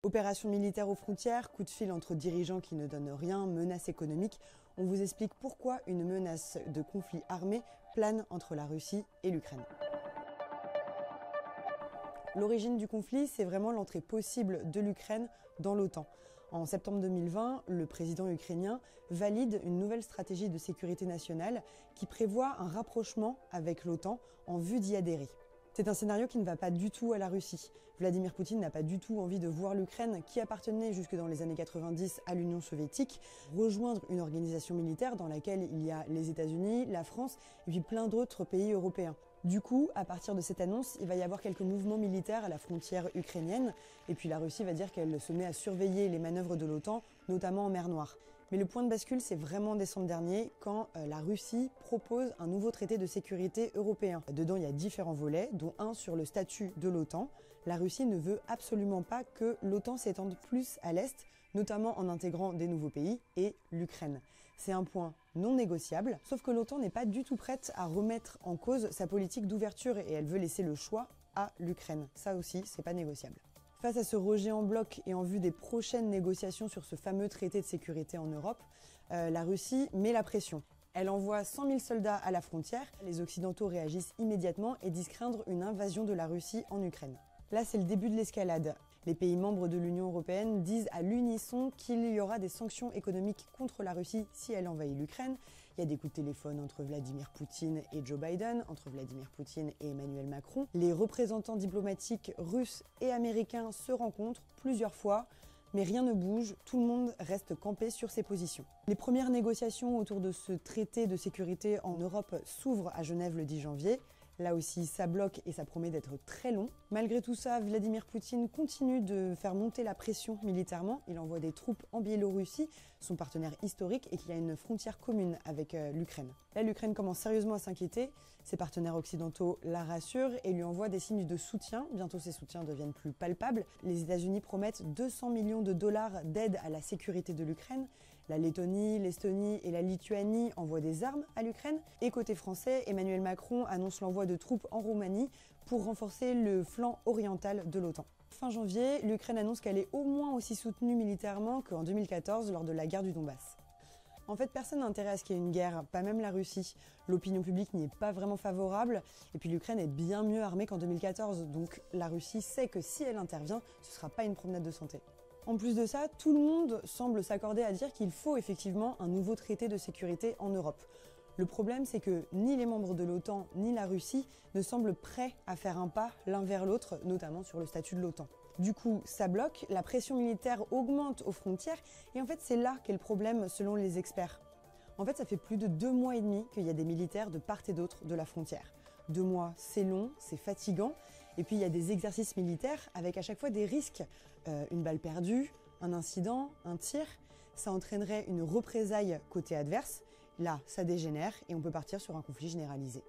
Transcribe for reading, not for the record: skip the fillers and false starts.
Opération militaire aux frontières, coup de fil entre dirigeants qui ne donnent rien, menace économique. On vous explique pourquoi une menace de conflit armé plane entre la Russie et l'Ukraine. L'origine du conflit, c'est vraiment l'entrée possible de l'Ukraine dans l'OTAN. En septembre 2020, le président ukrainien valide une nouvelle stratégie de sécurité nationale qui prévoit un rapprochement avec l'OTAN en vue d'y adhérer. C'est un scénario qui ne va pas du tout à la Russie. Vladimir Poutine n'a pas du tout envie de voir l'Ukraine, qui appartenait jusque dans les années 90 à l'Union soviétique, rejoindre une organisation militaire dans laquelle il y a les États-Unis, la France et puis plein d'autres pays européens. Du coup, à partir de cette annonce, il va y avoir quelques mouvements militaires à la frontière ukrainienne, et puis la Russie va dire qu'elle se met à surveiller les manœuvres de l'OTAN, notamment en mer Noire. Mais le point de bascule, c'est vraiment en décembre dernier, quand la Russie propose un nouveau traité de sécurité européen. Dedans, il y a différents volets, dont un sur le statut de l'OTAN. La Russie ne veut absolument pas que l'OTAN s'étende plus à l'Est, notamment en intégrant des nouveaux pays et l'Ukraine. C'est un point non négociable, sauf que l'OTAN n'est pas du tout prête à remettre en cause sa politique d'ouverture et elle veut laisser le choix à l'Ukraine. Ça aussi, c'est pas négociable. Face à ce rejet en bloc et en vue des prochaines négociations sur ce fameux traité de sécurité en Europe, la Russie met la pression. Elle envoie 100 000 soldats à la frontière, les Occidentaux réagissent immédiatement et disent craindre une invasion de la Russie en Ukraine. Là, c'est le début de l'escalade. Les pays membres de l'Union européenne disent à l'unisson qu'il y aura des sanctions économiques contre la Russie si elle envahit l'Ukraine. Il y a des coups de téléphone entre Vladimir Poutine et Joe Biden, entre Vladimir Poutine et Emmanuel Macron. Les représentants diplomatiques russes et américains se rencontrent plusieurs fois, mais rien ne bouge, tout le monde reste campé sur ses positions. Les premières négociations autour de ce traité de sécurité en Europe s'ouvrent à Genève le 10 janvier. Là aussi, ça bloque et ça promet d'être très long. Malgré tout ça, Vladimir Poutine continue de faire monter la pression militairement. Il envoie des troupes en Biélorussie, son partenaire historique, et qui a une frontière commune avec l'Ukraine. Là, l'Ukraine commence sérieusement à s'inquiéter. Ses partenaires occidentaux la rassurent et lui envoient des signes de soutien. Bientôt, ces soutiens deviennent plus palpables. Les États-Unis promettent 200 millions de dollars d'aide à la sécurité de l'Ukraine. La Lettonie, l'Estonie et la Lituanie envoient des armes à l'Ukraine. Et côté français, Emmanuel Macron annonce l'envoi de troupes en Roumanie pour renforcer le flanc oriental de l'OTAN. Fin janvier, l'Ukraine annonce qu'elle est au moins aussi soutenue militairement qu'en 2014 lors de la guerre du Donbass. En fait, personne n'a intérêt à ce qu'il y ait une guerre, pas même la Russie. L'opinion publique n'y est pas vraiment favorable, et puis l'Ukraine est bien mieux armée qu'en 2014, donc la Russie sait que si elle intervient, ce ne sera pas une promenade de santé. En plus de ça, tout le monde semble s'accorder à dire qu'il faut effectivement un nouveau traité de sécurité en Europe. Le problème, c'est que ni les membres de l'OTAN ni la Russie ne semblent prêts à faire un pas l'un vers l'autre, notamment sur le statut de l'OTAN. Du coup, ça bloque, la pression militaire augmente aux frontières, et en fait, c'est là qu'est le problème selon les experts. En fait, ça fait plus de 2 mois et demi qu'il y a des militaires de part et d'autre de la frontière. 2 mois, c'est long, c'est fatigant, et puis il y a des exercices militaires avec à chaque fois des risques. Une balle perdue, un incident, un tir, ça entraînerait une représaille côté adverse. Là, ça dégénère et on peut partir sur un conflit généralisé.